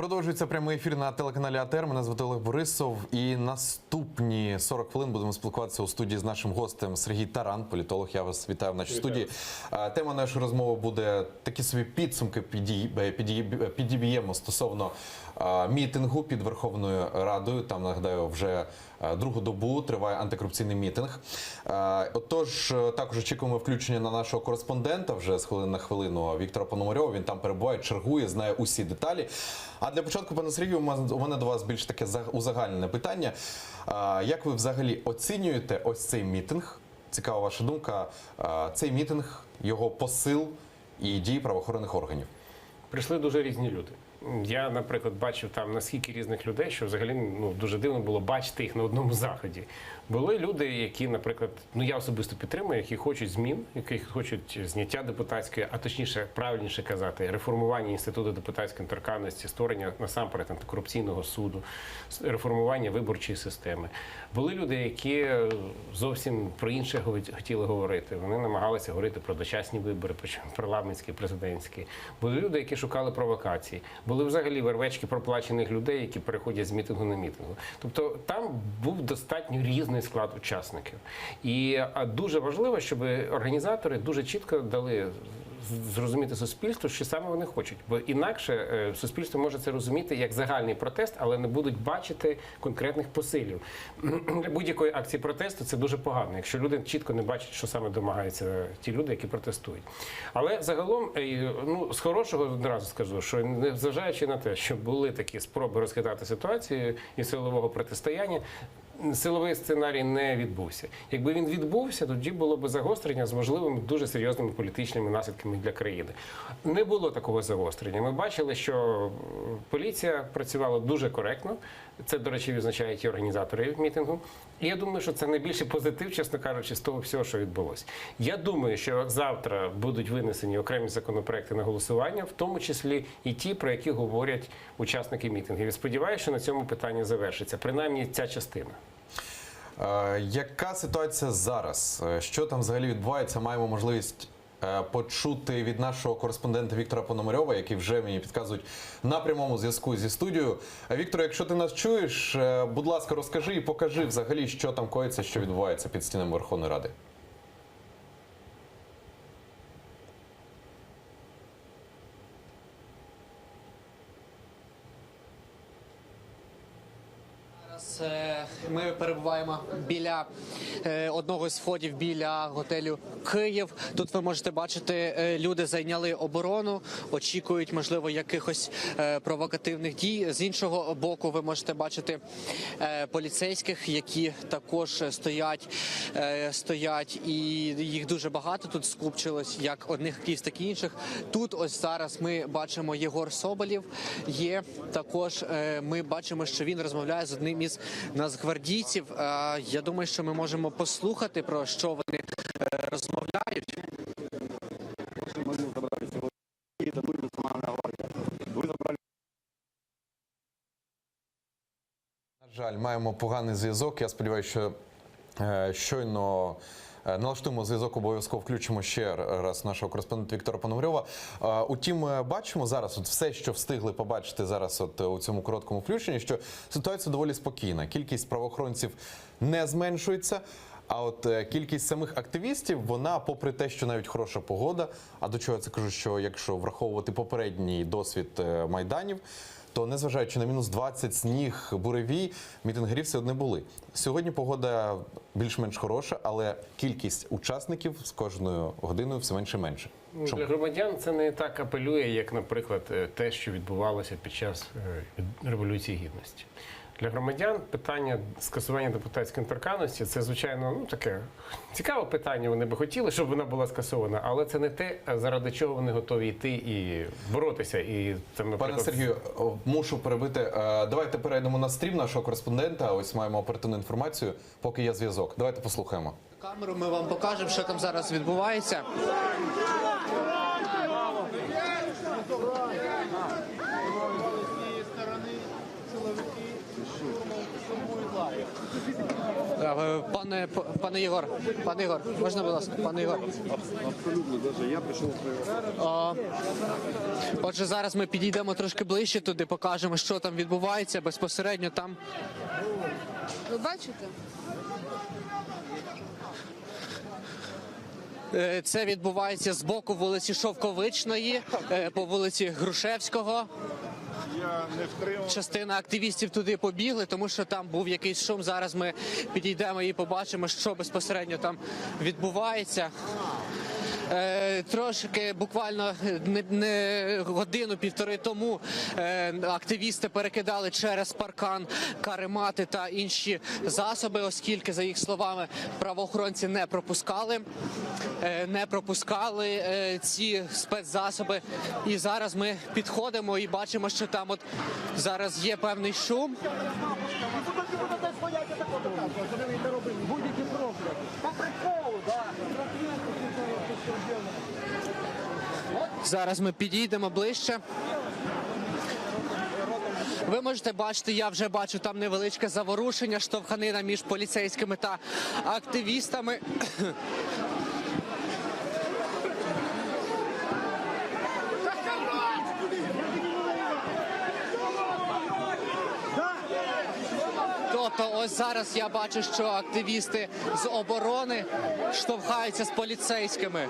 Продовжується прямий ефір на телеканалі АТR. Мене звати Олег Борисов. І наступні 40 хвилин будемо спілкуватися у студії з нашим гостем Сергій Таран, політолог. Я вас вітаю в нашій студії. Тема нашої розмови буде такі собі підсумки підіб'ємо стосовно мітингу під Верховною Радою. Там, нагадаю, вже другу добу триває антикорупційний мітинг. Отож, також очікуємо включення на нашого кореспондента вже з хвилини на хвилину Віктора Пономарьова. Він там перебуває, чергує, знає усі деталі. А для початку, пане Сергію, у мене до вас більш таке узагальнене питання. Як ви взагалі оцінюєте ось цей мітинг? Цікава ваша думка. Цей мітинг, його посил і дії правоохоронних органів. Прийшли дуже різні люди. Я, наприклад, бачив там наскільки різних людей, що взагалі дуже дивно було бачити їх на одному заході. Були люди, які, наприклад, я особисто підтримую, які хочуть змін, які хочуть зняття депутатської, а точніше, правильніше казати, реформування інституту депутатської недоторканності, створення насамперед антикорупційного суду, реформування виборчої системи. Були люди, які зовсім про інше хотіли говорити. Вони намагалися говорити про дочасні вибори, парламентські, президентські. Були люди, які шукали провокації. Були взагалі вервечки проплачених людей, які переходять з мітингу на мітингу. Тобто там був достатньо різний склад учасників. І дуже важливо, щоб організатори дуже чітко дали зрозуміти суспільству, що саме вони хочуть. Бо інакше суспільство може це розуміти як загальний протест, але не будуть бачити конкретних посилів. Для будь-якої акції протесту це дуже погано, якщо люди чітко не бачать, що саме домагаються ті люди, які протестують. Але загалом, з хорошого одразу скажу, що незважаючи на те, що були такі спроби розхитати ситуацію і силового протистояння, силовий сценарій не відбувся. Якби він відбувся, тоді було б загострення з можливими дуже серйозними політичними наслідками для країни. Не було такого загострення. Ми бачили, що поліція працювала дуже коректно. Це, до речі, відзначають і організатори мітингу. І я думаю, що це найбільший позитив, чесно кажучи, з того всього, що відбулося. Я думаю, що завтра будуть винесені окремі законопроекти на голосування, в тому числі і ті, про які говорять учасники мітингів. І сподіваюся, що на цьому питання завершиться. Принаймні ця частина. Яка ситуація зараз? Що там взагалі відбувається? Маємо можливість почути від нашого кореспондента Віктора Пономарьова, який вже мені підказують на прямому зв'язку зі студією. Віктор, якщо ти нас чуєш, будь ласка, розкажи і покажи взагалі, що там коїться, що відбувається під стінами Верховної Ради. Ми перебуваємо біля одного з входів біля готелю «Київ». Тут ви можете бачити, люди зайняли оборону, очікують, можливо, якихось провокативних дій. З іншого боку ви можете бачити поліцейських, які також стоять, і їх дуже багато тут скупчилось, як одних кіз, так і інших. Тут ось зараз ми бачимо Єгор Соболєв є. Також ми бачимо, що він розмовляє з одним із нацгвардійців. Я думаю, що ми можемо послухати, про що вони розмовляють. На жаль, маємо поганий зв'язок. Я сподіваюся, що щойно налаштуємо зв'язок, обов'язково включимо ще раз нашого кореспондента Віктора Пономарьова. Утім, бачимо зараз все, що встигли побачити зараз у цьому короткому включенні, що ситуація доволі спокійна. Кількість правоохоронців не зменшується, а от кількість самих активістів, вона, попри те, що навіть хороша погода, а до чого я це кажу, що якщо враховувати попередній досвід майданів, то незважаючи на мінус 20, сніг, буревій, мітингерів все одно були. Сьогодні погода більш-менш хороша, але кількість учасників з кожною годиною все менше і менше. Для громадян це не так апелює, як, наприклад, те, що відбувалося під час Революції Гідності. Для громадян питання скасування депутатської недоторканності – це, звичайно, таке цікаве питання. Вони би хотіли, щоб вона була скасована, але це не те, заради чого вони готові йти і боротися. І, там, наприклад... Пане Сергію, мушу перебити. Давайте перейдемо на стрім нашого кореспондента. Ось маємо оперативну інформацію, поки є зв'язок. Давайте послухаємо. Камеру ми вам покажемо, що там зараз відбувається. Пане Ігор, можна, будь ласка, пане Ігор? Абсолютно, даже я прийшов. Отже, зараз ми підійдемо трошки ближче туди, покажемо, що там відбувається безпосередньо там. Ви бачите? Це відбувається з боку вулиці Шовковичної, по вулиці Грушевського. Я не втримав. Частина активістів туди побігли, тому що там був якийсь шум. Зараз ми підійдемо і побачимо, що безпосередньо там відбувається. Трошки буквально не годину-півтори тому активісти перекидали через паркан каремати та інші засоби, оскільки, за їх словами, правоохоронці не пропускали ці спецзасоби. І зараз ми підходимо і бачимо, що там от зараз є певний шум. Зараз ми підійдемо ближче. Ви можете бачити, я вже бачу там невеличке заворушення, штовханина між поліцейськими та активістами. Тобто ось зараз я бачу, що активісти з оборони штовхаються з поліцейськими.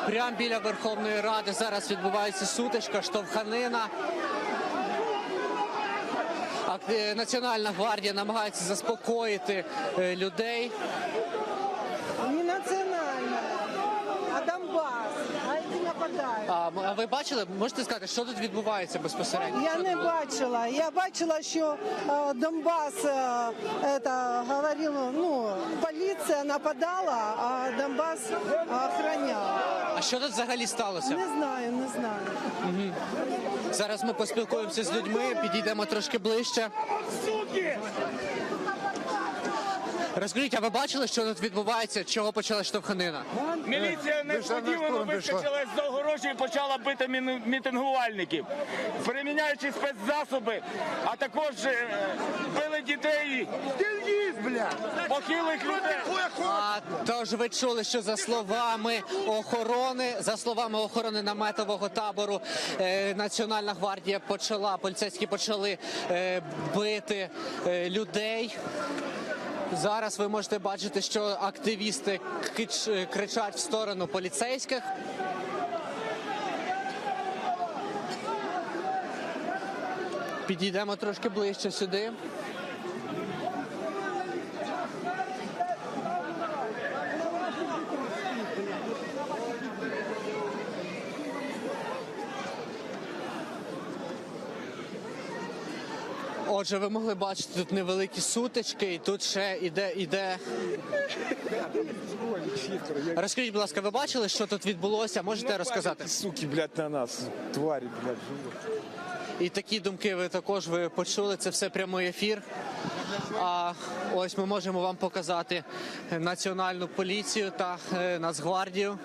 Прямо біля Верховної Ради зараз відбувається сутичка, штовханина. Національна гвардія намагається заспокоїти людей. Не национально, а Донбасс. А эти нападають. А ви бачили, можете сказати, що тут відбувається безпосередньо? Я не бачила. Я бачила, що Донбас говорив, поліція нападала, а Донбас охороняв. А що тут взагалі сталося? Не знаю. Зараз ми поспілкуємося з людьми, підійдемо трошки ближче. Розкажіть, а ви бачили, що тут відбувається? Чого почалась штовханина? Міліція несподівано вискочила з Довгорожі і почала бити мітингувальників, приміняючи спецзасоби, а також били дітей, похилих людей. Тож ви чули, що за словами охорони наметового табору, Національна гвардія поліцейські почали бити людей. Зараз ви можете бачити, що активісти кричать в сторону поліцейських. Підійдемо трошки ближче сюди. Отже, ви могли бачити тут невеликі сутички, і тут ще іде. Розкажіть, будь ласка, ви бачили, що тут відбулося? Можете розказати? Суки, блядь, на нас. Тварі, блядь, живуть. І такі думки ви почули. Це все прямий ефір. А ось ми можемо вам показати Національну поліцію та Нацгвардію.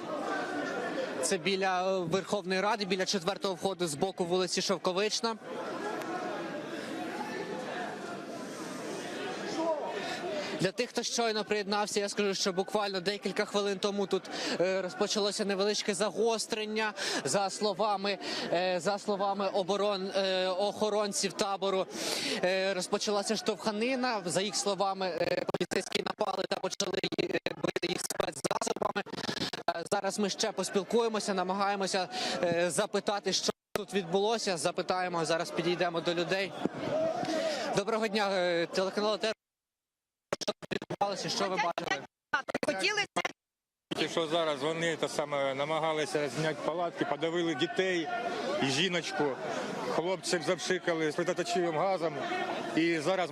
Це біля Верховної Ради, біля 4-го входу з боку вулиці Шовковична. Для тих, хто щойно приєднався, я скажу, що буквально декілька хвилин тому тут розпочалося невеличке загострення. За словами охоронців табору, розпочалася штовханина. За їх словами, поліцейські напали та почали бити їх спецзасобами. Зараз ми ще поспілкуємося, намагаємося запитати, що тут відбулося. Запитаємо, зараз підійдемо до людей. Доброго дня, телеканал АТR. Що відбувалося, що ви бачили? Хотіли Ті, що зараз вони намагалися зняти палатки, подавили дітей і жіночку, хлопців запшикали сльозоточивим газом. І зараз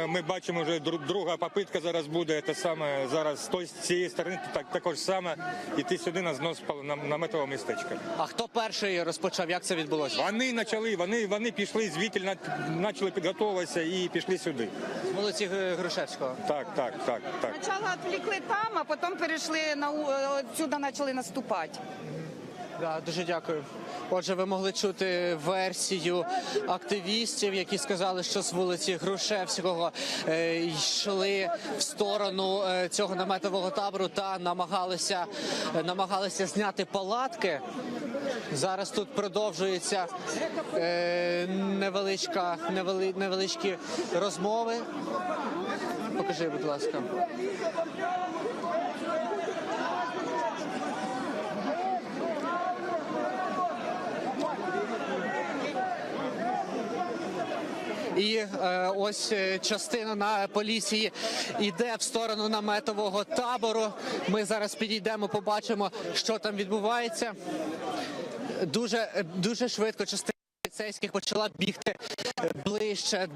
ми бачимо, вже друга попитка зараз буде, зараз з цієї сторони також саме йти сюди на знос наметового містечка. А хто перший розпочав? Як це відбулося? Вони пішли звідти, почали підготовуватися і пішли сюди. З вулиці Грушевського. Так. Спочатку відвлекли там, а потім перейшли отсюда, почали наступати. Да, дуже дякую. Отже, ви могли чути версію активістів, які сказали, що з вулиці Грушевського йшли в сторону цього наметового табору та намагалися зняти Зараз тут продовжуються невеличкі розмови. Покажи, будь ласка. І ось частина на поліції йде в сторону наметового табору. Ми зараз підійдемо, побачимо, що там відбувається. Дуже швидко частина поліцейських почала бігти ближче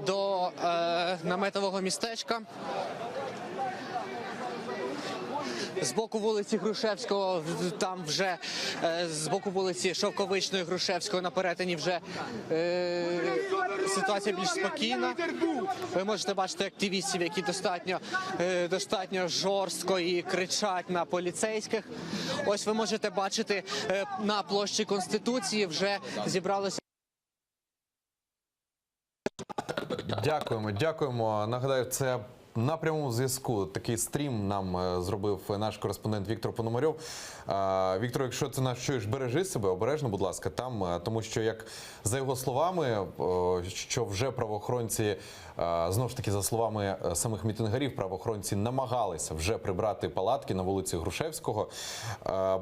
до наметового містечка. З боку вулиці Грушевського, там вже з боку вулиці Шовковичної Грушевського на перетині вже ситуація більш спокійна. Ви можете бачити активістів, які достатньо жорстко і кричать на поліцейських. Ось ви можете бачити на площі Конституції вже зібралося. Дякуємо. Нагадаю, це на прямому зв'язку такий стрім нам зробив наш кореспондент Віктор Пономарьов. Віктор, якщо ти нас чуєш, бережи себе, обережно, будь ласка, там, тому що, як за його словами, що вже правоохоронці, знову ж таки, за словами самих мітингарів, правоохоронці намагалися вже прибрати палатки на вулиці Грушевського.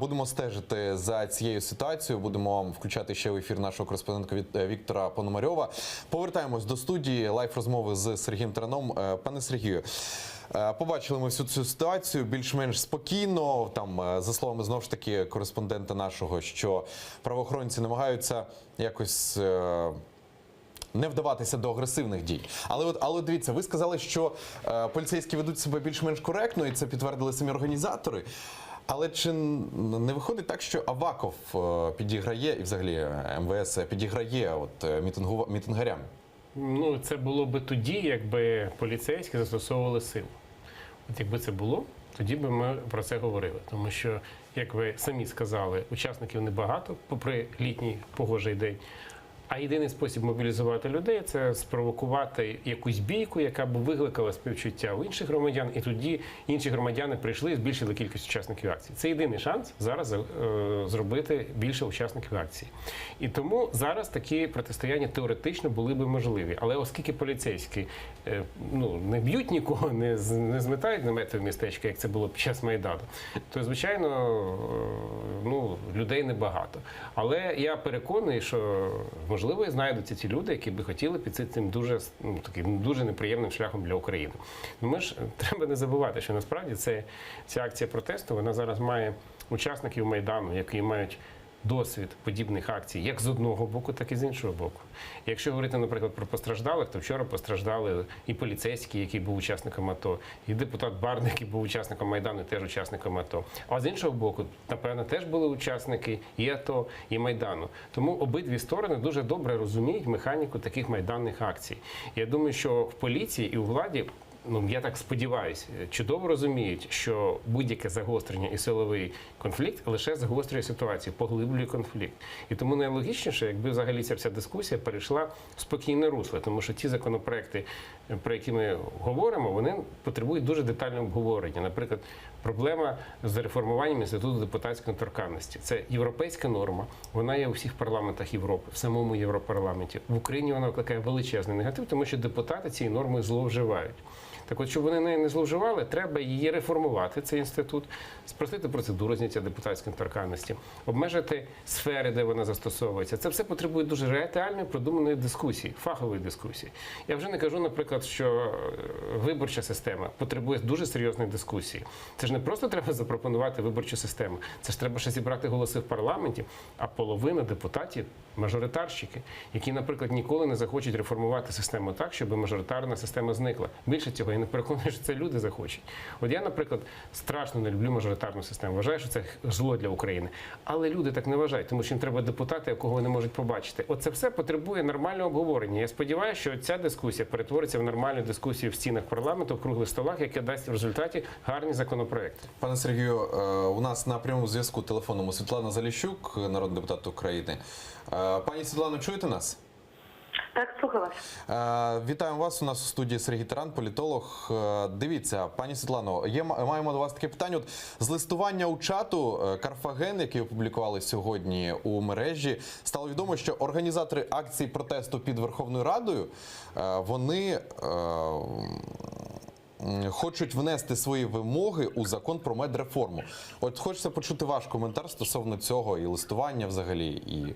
Будемо стежити за цією ситуацією, будемо включати ще в ефір нашого кореспондента Віктора Пономарьова. Повертаємось до студії, лайв-розмови з Сергієм Тараном. Пане Сергію, побачили ми всю цю ситуацію більш-менш спокійно. Там, за словами, знову ж таки, кореспондента нашого, що правоохоронці якось не вдаватися до агресивних дій. Але дивіться, ви сказали, що поліцейські ведуть себе більш-менш коректно, і це підтвердили самі організатори. Але чи не виходить так, що Аваков підіграє, і взагалі МВС підіграє мітингарям? Ну, це було би тоді, якби поліцейські застосовували силу. От якби це було, тоді би ми про це говорили. Тому що, як ви самі сказали, учасників небагато, попри літній погожий день. А єдиний спосіб мобілізувати людей – це спровокувати якусь бійку, яка б викликала співчуття у інших громадян, і тоді інші громадяни прийшли і збільшили кількість учасників акції. Це єдиний шанс зараз зробити більше учасників акції. І тому зараз такі протистояння теоретично були би можливі. Але оскільки поліцейські не б'ють нікого, не зметають намети в містечка, як це було під час Майдану, то, звичайно, людей небагато. Але я переконаний, що можливо, і знайдуться ті люди, які би хотіли піти цим дуже неприємним шляхом для України. Треба не забувати, що насправді ця акція протесту, вона зараз має учасників Майдану, які мають досвід подібних акцій, як з одного боку, так і з іншого боку. Якщо говорити, наприклад, про постраждалих, то вчора постраждали і поліцейський, який був учасником АТО, і депутат Барна, який був учасником Майдану, теж учасником АТО. А з іншого боку, напевно, теж були учасники і АТО, і Майдану. Тому обидві сторони дуже добре розуміють механіку таких майданних акцій. Я думаю, що в поліції і у владі, я так сподіваюся, чудово розуміють, що будь-яке загострення і силовий конфлікт лише загострює ситуацію, поглиблює конфлікт. І тому найлогічніше, якби взагалі ця вся дискусія перейшла в спокійне русло, тому що ті законопроекти, про які ми говоримо, вони потребують дуже детального обговорення. Наприклад, проблема з реформуванням інституту депутатської недоторканності. Це європейська норма, вона є у всіх парламентах Європи, в самому Європарламенті. В Україні вона викликає величезний негатив, тому що депутати цією нормою зловживають. Так от, щоб вони нею не зловживали, треба її реформувати, цей інститут, спростити процедуру зняття депутатської недоторканності, обмежити сфери, де вона застосовується. Це все потребує дуже ретельної, продуманої дискусії, фахової дискусії. Я вже не кажу, наприклад, що виборча система потребує дуже серйозної дискусії. Це ж не просто треба запропонувати виборчу систему, це ж треба ще зібрати голоси в парламенті, а половина депутатів – мажоритарщики, які, наприклад, ніколи не захочуть реформувати систему так, щоб мажоритарна система зникла. Більше цього, я не переконаний, що це люди захочуть. От я, наприклад, страшно не люблю мажоритарну систему, вважаю, що це зло для України. Але люди так не вважають, тому що їм треба депутати, якого вони можуть побачити. От це все потребує нормального обговорення. Я сподіваюся, що ця дискусія перетвориться в нормальну дискусію в стінах парламенту, в круглих столах, яка дасть в результаті гарні законопроекти. Пане Сергію, у нас на прямому зв'язку телефонному Світлана Заліщук, народний депутат України. Пані Світлано, чуєте нас? Так, слухаю вас. Вітаємо вас. У нас у студії Сергій Таран, політолог. Дивіться, пані Світлано, маємо до вас таке питання. От з листування у чату Карфаген, який опублікували сьогодні у мережі, стало відомо, що організатори акції протесту під Верховною Радою, вони хочуть внести свої вимоги у закон про медреформу. От хочеться почути ваш коментар стосовно цього і листування взагалі, і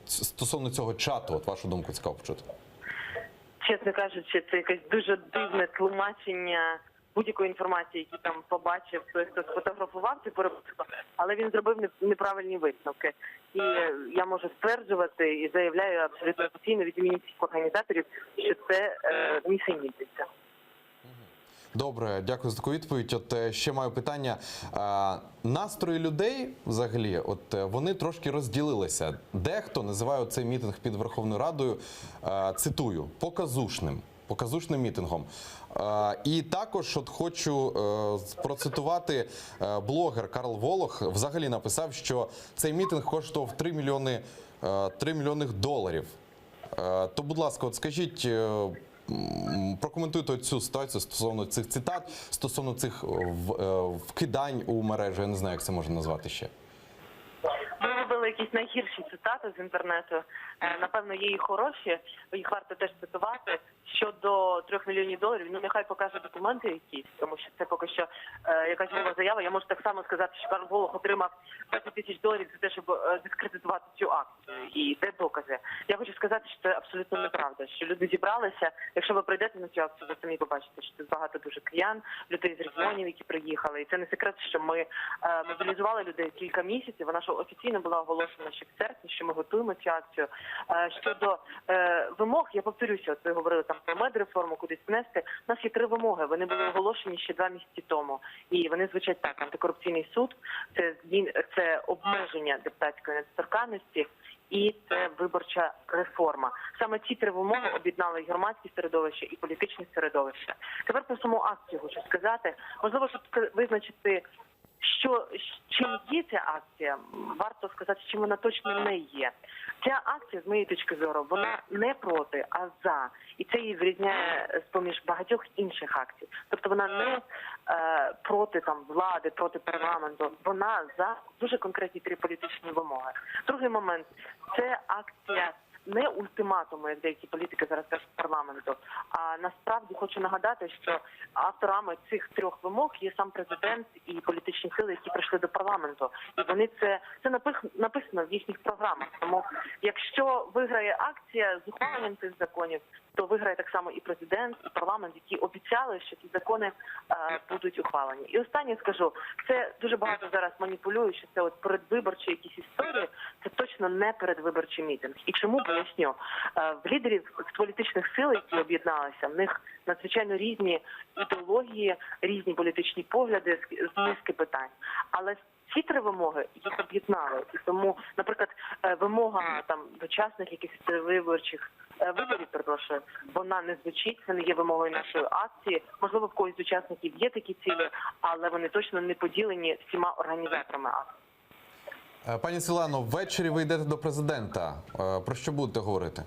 стосовно цього чату. От вашу думку цікаво почути. Чесно кажучи, це якесь дуже дивне тлумачення будь-якої інформації, яку там побачив той, хто сфотографував цю переписку, але він зробив неправильні висновки. І я можу стверджувати і заявляю абсолютно офіційно від імені всіх організаторів, що це нісенітниця. Добре, дякую за таку відповідь. От ще маю питання. Настрої людей взагалі, от вони трошки розділилися. Дехто називає цей мітинг під Верховною Радою, цитую, показушним мітингом. І також от хочу процитувати, блогер Карл Волох взагалі написав, що цей мітинг коштував 3 мільйони доларів. То, будь ласка, от скажіть, прокоментуйте цю ситуацію стосовно цих цитат, стосовно цих вкидань у мережу, я не знаю, як це можна назвати ще. Ви робили якісь найгірші цитати з інтернету. Напевно, є і хороші, їх варто теж цитувати. Щодо 3 мільйонів доларів, ну нехай покаже документи якісь, тому що це поки що якась мова заява. Я можу так само сказати, що Карл Волох отримав 20 тисяч доларів за те, щоб дискредитувати цю акцію. І де докази? Я хочу сказати, що це абсолютно неправда, що люди зібралися. Якщо ви прийдете на цю акцію, ви самі побачите, що тут багато дуже киян, людей з регіонів, які приїхали. І це не секрет, що ми мобілізували людей кілька місяців. Вона ж офіційно була оголошена ще в серпні, що ми готуємо цю акцію. Щодо вимог, я повторюся, от ви говорили там про медреформу, кудись внести. У нас є 3 вимоги. Вони були оголошені ще 2 місяці тому. І вони звучать так: антикорупційний суд, це обмеження депутатської недоторканності і це виборча реформа. Саме ці 3 вимоги об'єднали і громадське середовище, і політичне середовище. Тепер про саму акцію хочу сказати. Можливо, щоб визначити, чим є ця акція, варто сказати, чим вона точно не є. Ця акція, з моєї точки зору, вона не проти, а за. І це її вирізняє з-поміж багатьох інших акцій. Тобто вона не проти там влади, проти парламенту. Вона за дуже конкретні 3 політичні вимоги. Другий момент – це акція не ультиматуму, як деякі політики зараз кажуть, парламенту, а насправді хочу нагадати, що авторами цих 3 вимог є сам президент і політичні сили, які прийшли до парламенту. І вони це написано в їхніх програмах. Тому якщо виграє акція з ухваленням цих законів, то виграє так само і президент, і парламент, які обіцяли, що ці закони будуть ухвалені. І останнє скажу, це дуже багато зараз маніпулюють, що це от передвиборчі якісь історії, це точно не передвиборчий мітинг. І чому поясню? В лідерів з політичних сил, які об'єдналися, в них надзвичайно різні ідеології, різні політичні погляди з низки питань. Але ці 3 вимоги їх об'єднали. І тому, наприклад, вимога там дочасних якихось виборів, вона не звучить, це не є вимогою нашої акції. Можливо, в когось з учасників є такі цілі, але вони точно не поділені всіма організаторами акції. Пані Світлано, ввечері ви йдете до президента. Про що будете говорити?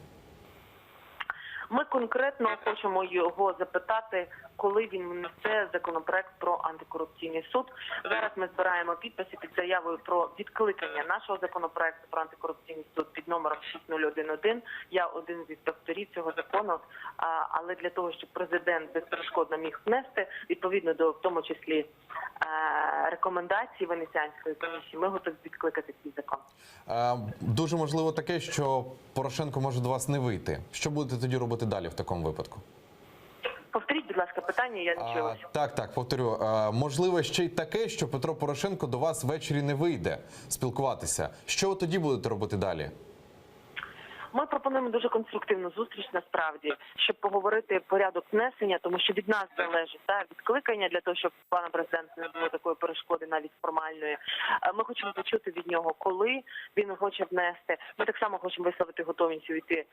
Ми конкретно хочемо його запитати коли він внесе законопроект про антикорупційний суд. Зараз ми збираємо підписи під заявою про відкликання нашого законопроекту про антикорупційний суд під номером 6011. Я один з авторів цього закону, але для того, щоб президент безперешкодно міг внести, відповідно до, в тому числі, рекомендацій Венеціанської комісії, ми готові відкликати цей закон. Дуже можливо таке, що Порошенко може до вас не вийти. Що будете тоді робити далі в такому випадку? Повторіть, будь ласка, питання, я не чула. Так, повторю. Можливо, ще й таке, що Петро Порошенко до вас ввечері не вийде спілкуватися. Що ви тоді будете робити далі? Ми пропонуємо дуже конструктивну зустріч, насправді, щоб поговорити порядок внесення, тому що від нас залежить відкликання для того, щоб пана президента не було такої перешкоди, навіть формальної. Ми хочемо почути від нього, коли він хоче внести. Ми так само хочемо висловити готовність увійти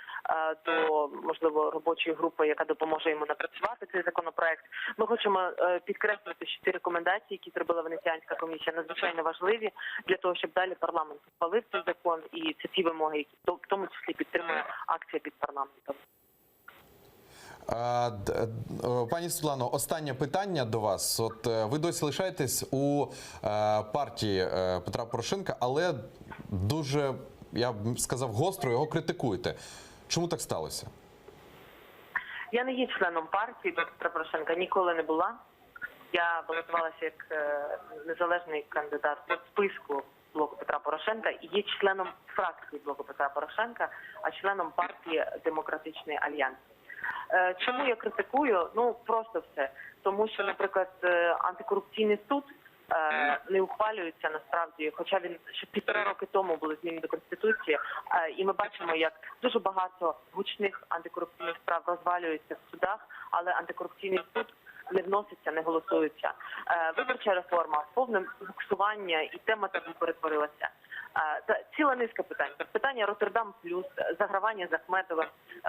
до, можливо, робочої групи, яка допоможе йому напрацювати цей законопроект. Ми хочемо підкреслити, що ці рекомендації, які зробила Венеціанська комісія, надзвичайно важливі для того, щоб далі парламент ухвалив цей закон, і це ті вимоги, які в тому числі підтримує акція під парламентом. Пані Світлано, останнє питання до вас. От ви досі лишаєтесь у партії Петра Порошенка, але дуже, я б сказав, гостро його критикуєте. Чому так сталося? Я не є членом партії Петра Порошенка, ніколи не була. Я балотувалася як незалежний кандидат по списку блоку Петра Порошенка і є членом фракції блоку Петра Порошенка, а членом партії Демократичний альянс. Чому я критикую? Ну, просто все. Тому що, наприклад, антикорупційний суд не ухвалюється насправді, хоча він ще 1,5 роки тому були зміни до Конституції, і ми бачимо, як дуже багато гучних антикорупційних справ розвалюється в судах, але антикорупційний суд не вноситься, не голосується. Виборча реформа, повне буксування і тема табу перетворилася. Ціла низка питань. Питання Роттердам плюс, загравання з Ахметовим,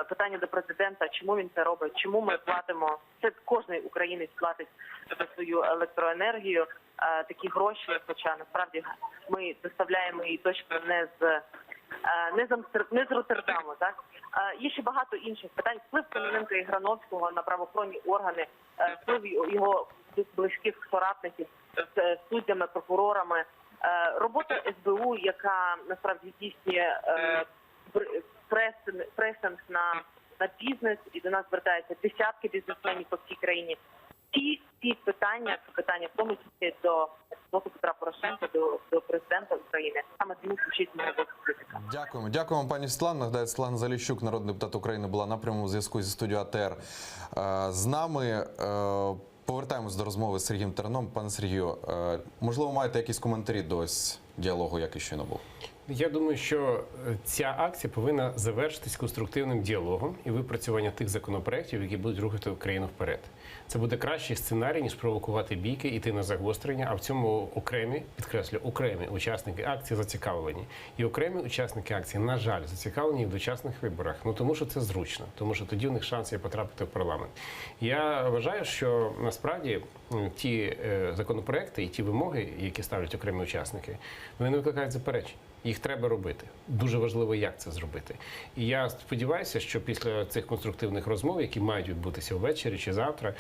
питання до президента, чому він це робить, чому ми платимо, це кожен українець платить за свою електроенергію такі гроші, хоча насправді ми доставляємо її точно не з Роттердаму, так? Є ще багато інших питань. Вплив Кононенка і Грановського на правоохоронні органи, вплив його близьких соратників з суддями, прокурорами, робота СБУ, яка насправді здійснює пресинг на бізнес, і до нас звертаються десятки бізнесменів по всій країні. Ці питання, це питання в тому числі до блоку Петра Порошенка, до президента України. Саме тому звучить моя критика. Дякуємо, пані Світлана. Нагадаю, Світлана Заліщук, народний депутат України, була на прямому зв'язку зі студією АТР з нами. Повертаємось до розмови з Сергієм Тараном. Пане Сергію, можливо, маєте якісь коментарі до ось діалогу, який щойно був? Я думаю, що ця акція повинна завершитись конструктивним діалогом і випрацювання тих законопроєктів, які будуть рухати Україну вперед. Це буде кращий сценарій, ніж провокувати бійки, іти на загострення, а в цьому окремі учасники акції зацікавлені. І окремі учасники акції, на жаль, зацікавлені в дочасних виборах. Ну, тому що це зручно, тому що тоді у них шанс є потрапити в парламент. Я вважаю, що насправді ті законопроекти і ті вимоги, які ставлять окремі учасники, вони не викликають заперечень. Їх треба робити. Дуже важливо, як це зробити. І я сподіваюся, що після цих конструктивних розмов, які мають відбутися ввечері чи завтра,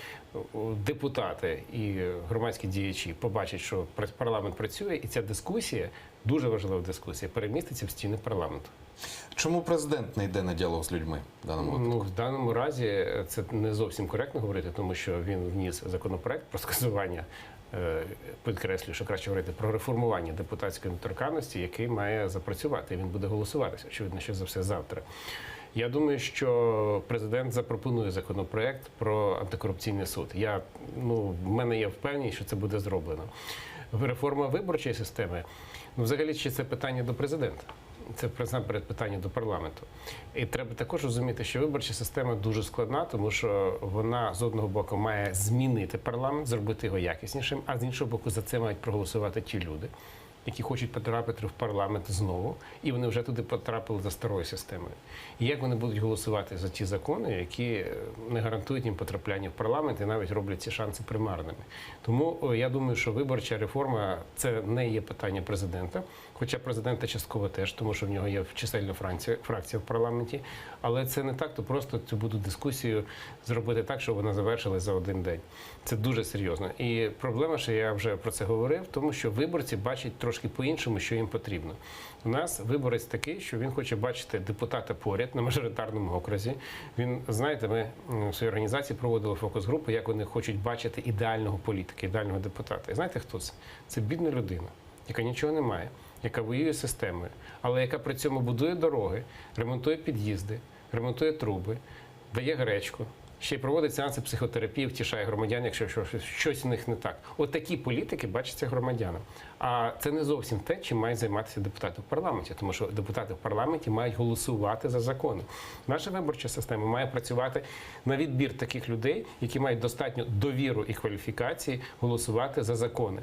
депутати і громадські діячі побачать, що парламент працює, і ця дискусія, дуже важлива дискусія, переміститься в стіни парламенту. Чому президент не йде на діалог з людьми в даному випадку? Ну, в даному разі це не зовсім коректно говорити, тому що він вніс законопроект про скасування, підкреслюю, що краще говорити про реформування депутатської недоторканності, який має запрацювати. Він буде голосуватися, очевидно, що за все завтра. Я думаю, що президент запропонує законопроект про антикорупційний суд. В мене є впевненість, що це буде зроблено. Реформа виборчої системи, взагалі, чи це питання до президента? Це насамперед питання до парламенту. І треба також розуміти, що виборча система дуже складна, тому що вона з одного боку має змінити парламент, зробити його якіснішим, а з іншого боку за це мають проголосувати ті люди, які хочуть потрапити в парламент знову, і вони вже туди потрапили за старою системою. І як вони будуть голосувати за ті закони, які не гарантують їм потрапляння в парламент і навіть роблять ці шанси примарними. Тому я думаю, що виборча реформа – це не є питання президента, хоча президента частково теж, тому що в нього є чисельна фракція в парламенті, але це не так, то просто цю буде дискусію зробити так, щоб вона завершилась за один день. Це дуже серйозно. І проблема, що я вже про це говорив, тому що виборці бачать трошки по-іншому, що їм потрібно. У нас виборець такий, що він хоче бачити депутата поряд на мажоритарному окрузі. Він, знаєте, ми в своїй організації проводили фокус-групи, як вони хочуть бачити ідеального політика, ідеального депутата. І знаєте, хто це? Це бідна людина, яка нічого не має, яка воює з системою, але яка при цьому будує дороги, ремонтує під'їзди, ремонтує труби, дає гречку, ще й проводить сеанси психотерапії, втішає громадян, якщо щось у них не так. От такі політики бачаться громадянам. А це не зовсім те, чим мають займатися депутати в парламенті, тому що депутати в парламенті мають голосувати за закони. Наша виборча система має працювати на відбір таких людей, які мають достатньо довіру і кваліфікації голосувати за закони.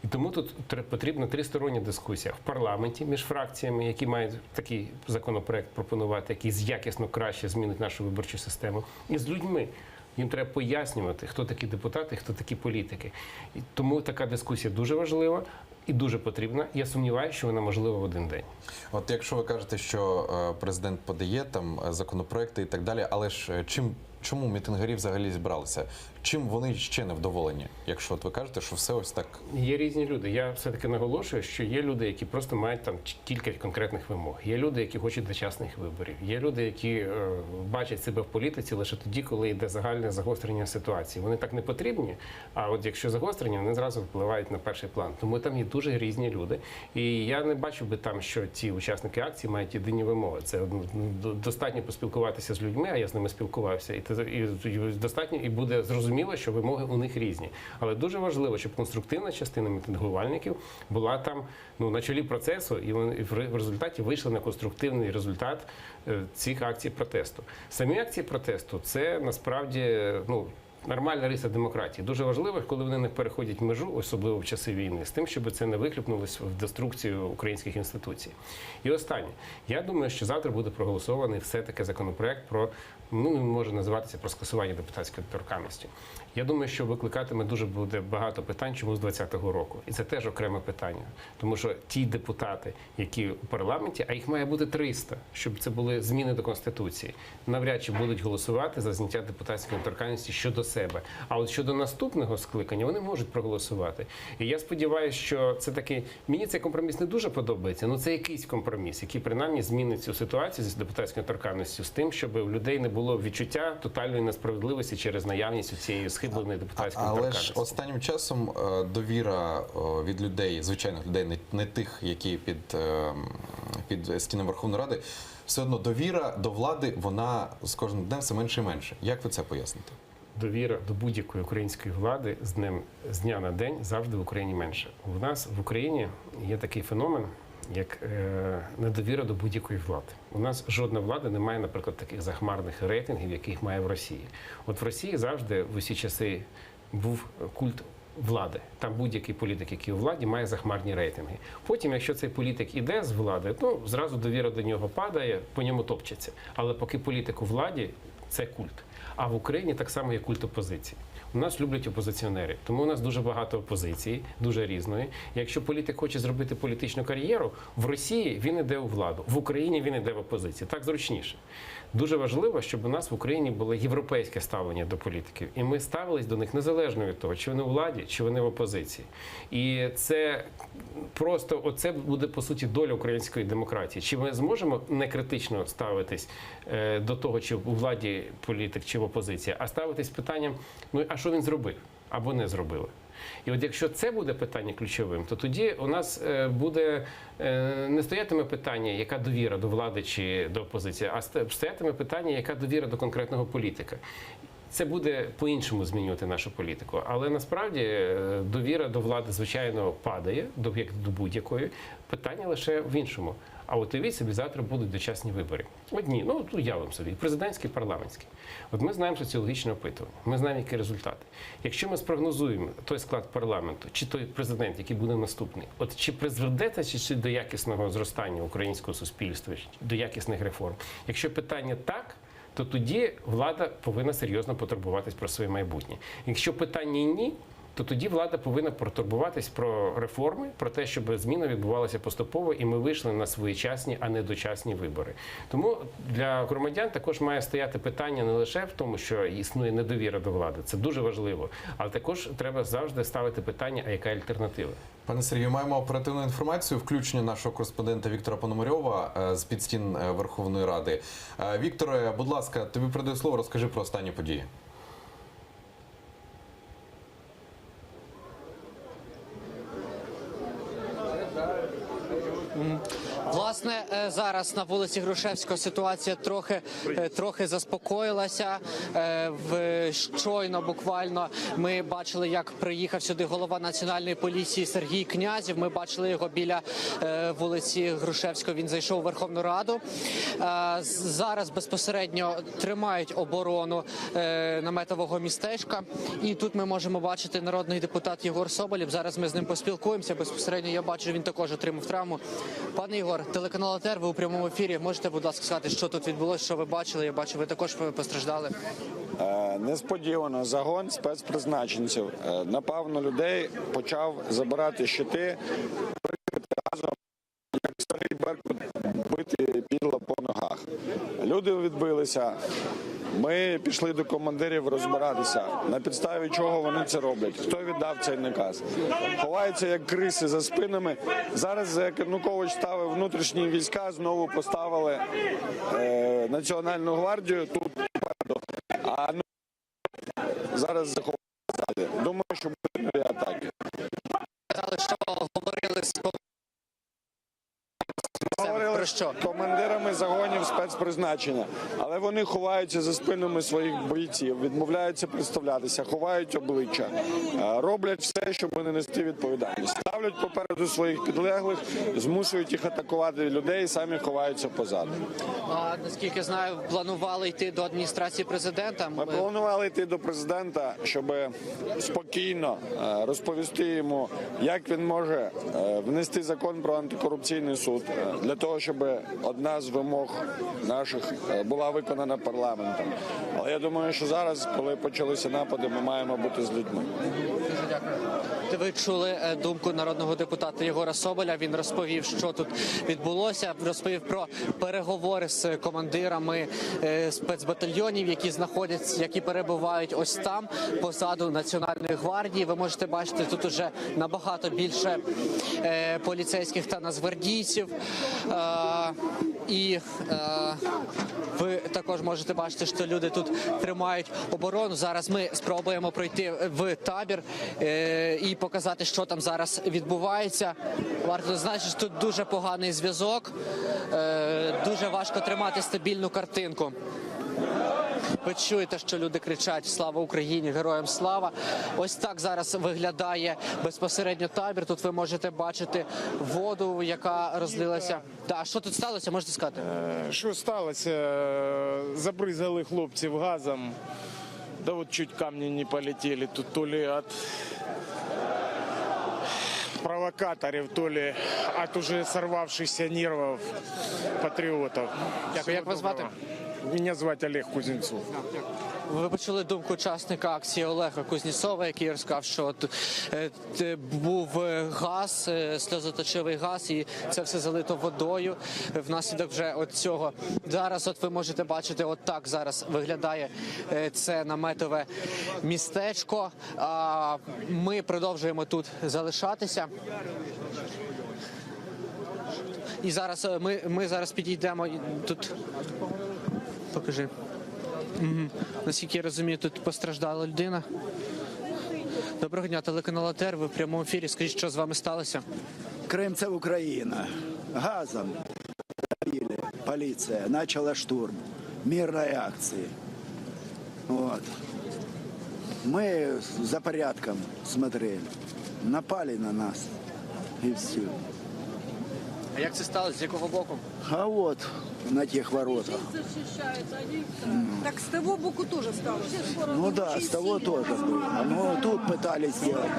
І тому тут потрібна тристороння дискусія в парламенті між фракціями, які мають такий законопроект пропонувати, який якісно краще змінить нашу виборчу систему, і з людьми. Їм треба пояснювати, хто такі депутати, хто такі політики. І тому така дискусія дуже важлива і дуже потрібна. Я сумніваюся, що вона можлива в один день. От якщо ви кажете, що президент подає там законопроекти і так далі, але ж чому мітингарі взагалі зібралися? Чим вони ще не вдоволені, якщо от ви кажете, що все ось так? Є різні люди. Я все-таки наголошую, що є люди, які просто мають там кілька конкретних вимог. Є люди, які хочуть дочасних виборів. Є люди, які бачать себе в політиці лише тоді, коли йде загальне загострення ситуації. Вони так не потрібні, а от якщо загострення, вони зразу впливають на перший план. Тому там є дуже різні люди. І я не бачу би там, що ці учасники акції мають єдині вимоги. Це достатньо поспілкуватися з людьми, а я з ними спілкувався. І достатньо, і буде зрозуміло, що вимоги у них різні. Але дуже важливо, щоб конструктивна частина мітингувальників була там на чолі процесу, і вони в результаті вийшли на конструктивний результат цих акцій протесту. Самі акції протесту – це насправді нормальна риса демократії. Дуже важливо, коли вони не переходять межу, особливо в часи війни, з тим, щоб це не вихлюпнулося в деструкцію українських інституцій. І останнє. Я думаю, що завтра буде проголосований все-таки законопроект про, може називатися про скасування депутатської недоторканності. Я думаю, що викликатиме дуже буде багато питань, чому з 2020 року. І це теж окреме питання. Тому що ті депутати, які у парламенті, а їх має бути 300, щоб це були зміни до Конституції, навряд чи будуть голосувати за зняття депутатської недоторканності щодо себе. А от щодо наступного скликання вони можуть проголосувати. І я сподіваюся, що це такий... Мені цей компроміс не дуже подобається, але це якийсь компроміс, який принаймні змінить цю ситуацію з депутатською недоторканністю з тим, щоб у людей не було відчуття тотальної несправедливості через наявність цієї схибленої депутатської недоторканності. Але ж останнім часом довіра від людей, звичайних людей, не тих, які під стінами Верховної Ради, все одно довіра до влади, вона з кожним днем все менше і менше. Як ви це поясните? Довіра до будь-якої української влади з дня на день завжди в Україні менше. У нас в Україні є такий феномен, як недовіра до будь-якої влади. У нас жодна влада не має, наприклад, таких захмарних рейтингів, яких має в Росії. От в Росії завжди в усі часи був культ влади. Там будь-який політик, який у владі, має захмарні рейтинги. Потім, якщо цей політик іде з влади, зразу довіра до нього падає, по ньому топчеться. Але поки політик у владі, це культ. А в Україні так само є культ опозиції. У нас люблять опозиціонерів, тому у нас дуже багато опозиції, дуже різної. Якщо політик хоче зробити політичну кар'єру, в Росії він іде у владу, в Україні він іде в опозицію. Так зручніше. Дуже важливо, щоб у нас в Україні було європейське ставлення до політиків. І ми ставились до них незалежно від того, чи вони у владі, чи вони в опозиції. І це просто, оце буде, по суті, доля української демократії. Чи ми зможемо не критично ставитись до того, чи у владі політик, чи в опозиції, а ставитись питанням, а що він зробив або не зробили. І от якщо це буде питання ключовим, то тоді у нас буде не стоятиме питання, яка довіра до влади чи до опозиції, а стоятиме питання, яка довіра до конкретного політика. Це буде по-іншому змінювати нашу політику. Але насправді довіра до влади, звичайно, падає, як до будь-якої. Питання лише в іншому. А от уявіть собі, завтра будуть дочасні вибори. Одні, ну уявимо собі, президентські, парламентські. От ми знаємо соціологічне опитування, ми знаємо, які результати. Якщо ми спрогнозуємо той склад парламенту, чи той президент, який буде наступний, от чи призведе чи до якісного зростання українського суспільства, до якісних реформ? Якщо питання так, то тоді влада повинна серйозно потурбуватись про своє майбутнє. Якщо питання ні, то тоді влада повинна потурбуватись про реформи, про те, щоб зміна відбувалася поступово, і ми вийшли на своєчасні, а не дочасні вибори. Тому для громадян також має стояти питання не лише в тому, що існує недовіра до влади, це дуже важливо, але також треба завжди ставити питання, а яка альтернатива? Пане Сергію, маємо оперативну інформацію, включення нашого кореспондента Віктора Пономарьова з-під стін Верховної Ради. Вікторе, будь ласка, тобі передаю слово, розкажи про останні події. Власне, зараз на вулиці Грушевського ситуація трохи заспокоїлася. Щойно буквально ми бачили, як приїхав сюди голова Національної поліції Сергій Князів. Ми бачили його біля вулиці Грушевського. Він зайшов у Верховну Раду. Зараз безпосередньо тримають оборону наметового містечка. І тут ми можемо бачити народний депутат Єгор Соболєв. Зараз ми з ним поспілкуємося. Безпосередньо я бачу, він також отримав травму. Пане Єгор, телеканал АТР, ви у прямому ефірі. Можете, будь ласка, сказати, що тут відбулося, що ви бачили? Я бачу, ви також постраждали. Несподівано загон спецпризначенців напав на людей, почав забирати щити, разом, як старий Беркут, бити підло по ногах. Люди відбилися. Ми пішли до командирів розбиратися, на підставі чого вони це роблять, хто віддав цей наказ. Ховаються як криси за спинами. Зараз Янукович ставив внутрішні війська, знову поставили Національну гвардію тут попереду, а зараз заховуються ззаді. Думаю, що будуть нові атаки. Казали, що говорили з Говорили з командирами загонів спецпризначення, але вони ховаються за спинами своїх бійців, відмовляються представлятися, ховають обличчя, роблять все, щоб не нести відповідальність. Ставлять попереду своїх підлеглих, змушують їх атакувати людей, самі ховаються позаду. А наскільки знаю, планували йти до адміністрації президента. Ми планували йти до президента, щоб спокійно розповісти йому, як він може внести закон про антикорупційний суд, для того, щоб одна з вимог наших була виконана парламентом. Але я думаю, що зараз, коли почалися напади, ми маємо бути з людьми. Дуже дякую. Ви чули думку народного депутата Єгора Соболя. Він розповів, що тут відбулося. Розповів про переговори з командирами спецбатальйонів, які перебувають ось там, позаду Національної гвардії. Ви можете бачити, тут уже набагато більше поліцейських та нацгвардійців. І ви також можете бачити, що люди тут тримають оборону. Зараз ми спробуємо пройти в табір і показати, що там зараз відбувається. Варто зазначити, що тут дуже поганий зв'язок, дуже важко тримати стабільну картинку. Ви чуєте, що люди кричать «Слава Україні! Героям слава!». Ось так зараз виглядає безпосередньо табір. Тут ви можете бачити воду, яка розлилася. А що тут сталося, можете сказати? Що сталося? Забризали хлопців газом. Да от чуть камні не полетіли. Тут то ли від провокаторів, то ли від уже сорвавшихся нервів патріотів. Дякую. Як вас звати? Мене звати Олег Кузнєцов. Ви почули думку учасника акції Олега Кузнєцова, який розказав, що був газ, сльозоточивий газ, і це все залито водою внаслідок вже от цього. Зараз от ви можете бачити, от так зараз виглядає це наметове містечко. Ми продовжуємо тут залишатися. І зараз ми зараз підійдемо тут. Покажи. Наскільки я розумію, тут постраждала людина. Доброго дня, телеканал АТР, ви в прямому ефірі. Скажіть, що з вами сталося? Крим – це Україна. Газом поліція почала штурм мирної акції. Вот. Мы за порядком смотрели. Напали на нас. И все. А як це сталося? З якого боку? А вот на тех воротах. Так с того боку тоже стало. Ну да, с того тоже было. Но тут пытались сделать.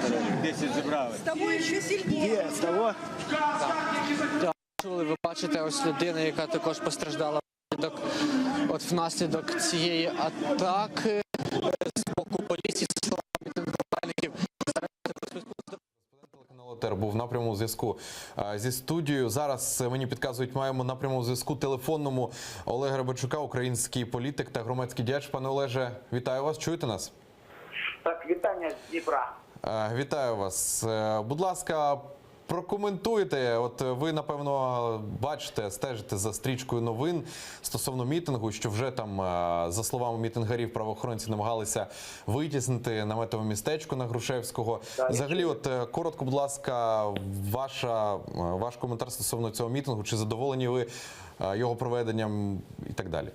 10 зібрали. С того еще сильнее. Где? С того? Ви бачите, ось людина, яка також постраждала внаслідок цієї атаки з боку поліції, з слова мітингувальників. Телеканал АТР був на прямому зв'язку зі студією. Зараз мені підказують, маємо на прямому зв'язку телефонному Олега Рибачука, український політик та громадський діяч. Пане Олеже, вітаю вас. Чуєте нас? Так, вітання з Дніпра. Вітаю вас. Будь ласка, прокоментуйте. От ви, напевно, бачите, стежите за стрічкою новин стосовно мітингу, що вже там, за словами мітингарів, правоохоронці намагалися витіснити наметове містечко на Грушевського. Взагалі, от коротко, будь ласка, ваш коментар стосовно цього мітингу. Чи задоволені ви його проведенням і так далі?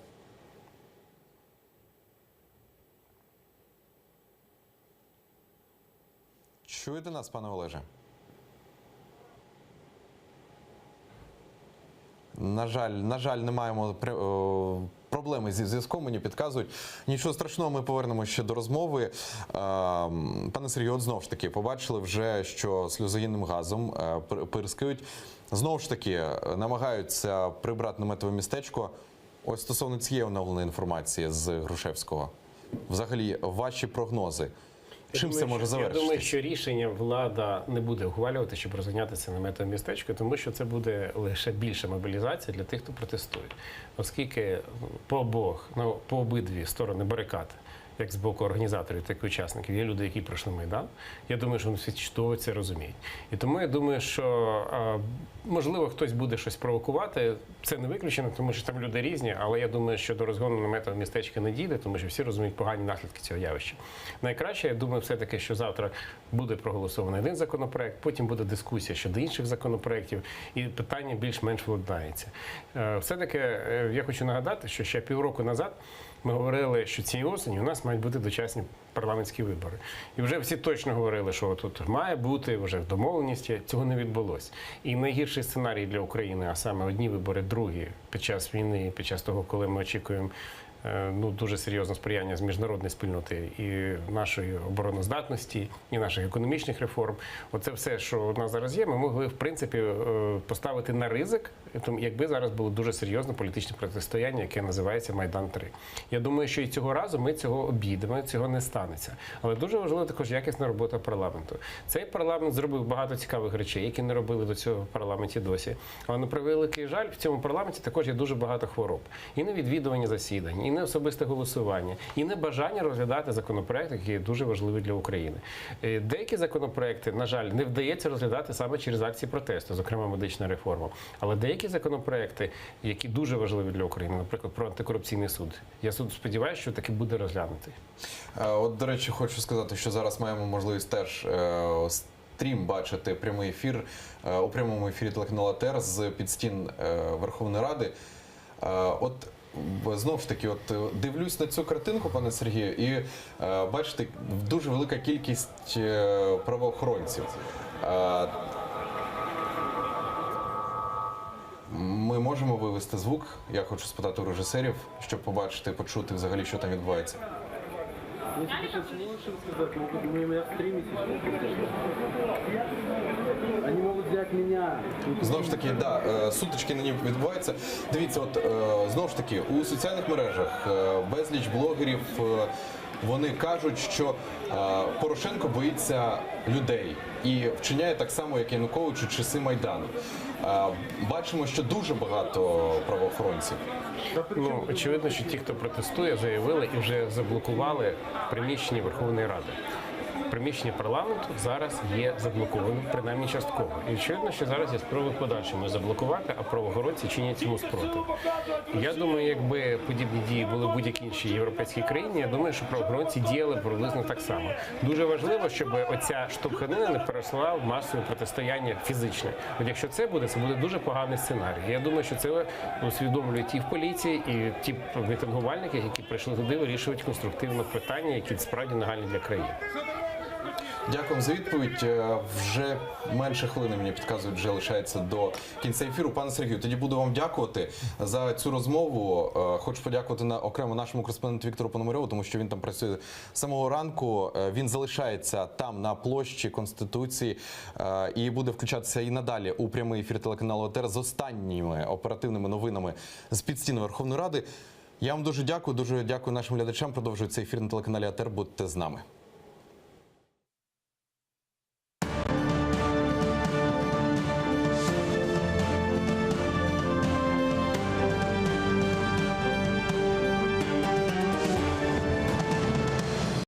Чуєте нас, пане Олеже? На жаль, не маємо проблеми зі зв'язком, мені підказують. Нічого страшного, ми повернемося ще до розмови. Пане Сергію, от знову ж таки, побачили вже, що сльозогінним газом пирскають. Знову ж таки, намагаються прибрати наметове містечко. Ось стосовно цієї оновленої інформації з Грушевського. Взагалі, ваші прогнози. Чим це може завершитися? Я думаю, що рішення влада не буде ухвалювати, щоб розганяти це наметове містечко, тому що це буде лише більша мобілізація для тих, хто протестує. Оскільки по обидві сторони барикад, як з боку організаторів, так і учасників, є люди, які пройшли Майдан. Я думаю, що вони всі чудово це розуміють. І тому я думаю, що можливо хтось буде щось провокувати. Це не виключено, тому що там люди різні, але я думаю, що до розгону наметового містечка не дійде, тому що всі розуміють погані наслідки цього явища. Найкраще, я думаю, все-таки, що завтра буде проголосований один законопроект, потім буде дискусія щодо інших законопроєктів, і питання більш-менш владнається. Все-таки я хочу нагадати, що ще півроку назад ми говорили, що цієї осені у нас мають бути дочасні парламентські вибори. І вже всі точно говорили, що тут має бути вже в домовленості. Цього не відбулося. І найгірший сценарій для України, а саме одні вибори, другі, під час війни, під час того, коли ми очікуємо дуже серйозне сприяння з міжнародної спільноти і нашої обороноздатності, і наших економічних реформ. Оце все, що у нас зараз є, ми могли, в принципі, поставити на ризик, якби зараз було дуже серйозне політичне протистояння, яке називається Майдан-3. Я думаю, що і цього разу ми цього обійдемо, цього не станеться. Але дуже важливо також якісна робота парламенту. Цей парламент зробив багато цікавих речей, які не робили до цього в парламенті досі. Але, на превеликий жаль, в цьому парламенті також є дуже багато хвороб. І невідвідування засідань, і не особисте голосування, і не бажання розглядати законопроекти, які є дуже важливі для України. Деякі законопроекти, на жаль, не вдається розглядати саме через акції протесту, зокрема медична реформа. Але деякі законопроекти, які дуже важливі для України, наприклад, про антикорупційний суд, я сподіваюся, що таки буде розглянутий. От, до речі, хочу сказати, що зараз маємо можливість теж стрім бачити прямий ефір у прямому ефірі телеканалу АТР з під стін Верховної Ради. От знову ж таки, от дивлюсь на цю картинку, пане Сергію, і бачите, дуже велика кількість правоохоронців. Ми можемо вивести звук? Я хочу спитати у режисерів, щоб побачити, почути взагалі, що там відбувається. Знову ж таки, да, сутички на ній відбуваються. Дивіться, от знову ж таки, у соціальних мережах безліч блогерів, вони кажуть, що Порошенко боїться людей і вчиняє так само, як Янукович у часи Майдану. Бачимо, що дуже багато правоохоронців. Ну, очевидно, що ті, хто протестує, заявили і вже заблокували приміщення Верховної Ради. Приміщення парламенту зараз є заблокованим, принаймні частково. І очевидно, що зараз є спроби подальшому заблокувати, а правоохоронці чинять цьому спротив. Я думаю, якби подібні дії були в будь-якій іншій європейській країні, я думаю, що правоохоронці діяли приблизно так само. Дуже важливо, щоб оця штовханина не переросла в масове протистояння фізичне. От якщо це буде дуже поганий сценарій. Я думаю, що це усвідомлюють і в поліції, і ті мітингувальники, які прийшли туди, вирішують конструктивно питання, які справді нагальні для країни. Дякую за відповідь. Вже менше хвилини, мені підказують, вже лишається до кінця ефіру. Пане Сергію, тоді буду вам дякувати за цю розмову. Хочу подякувати окремо нашому кореспонденту Віктору Пономарьову, тому що він там працює з самого ранку. Він залишається там на площі Конституції і буде включатися і надалі у прямий ефір телеканалу АТR з останніми оперативними новинами з-під стіни Верховної Ради. Я вам дуже дякую нашим глядачам. Продовжується ефір на телеканалі АТR. Будьте з нами.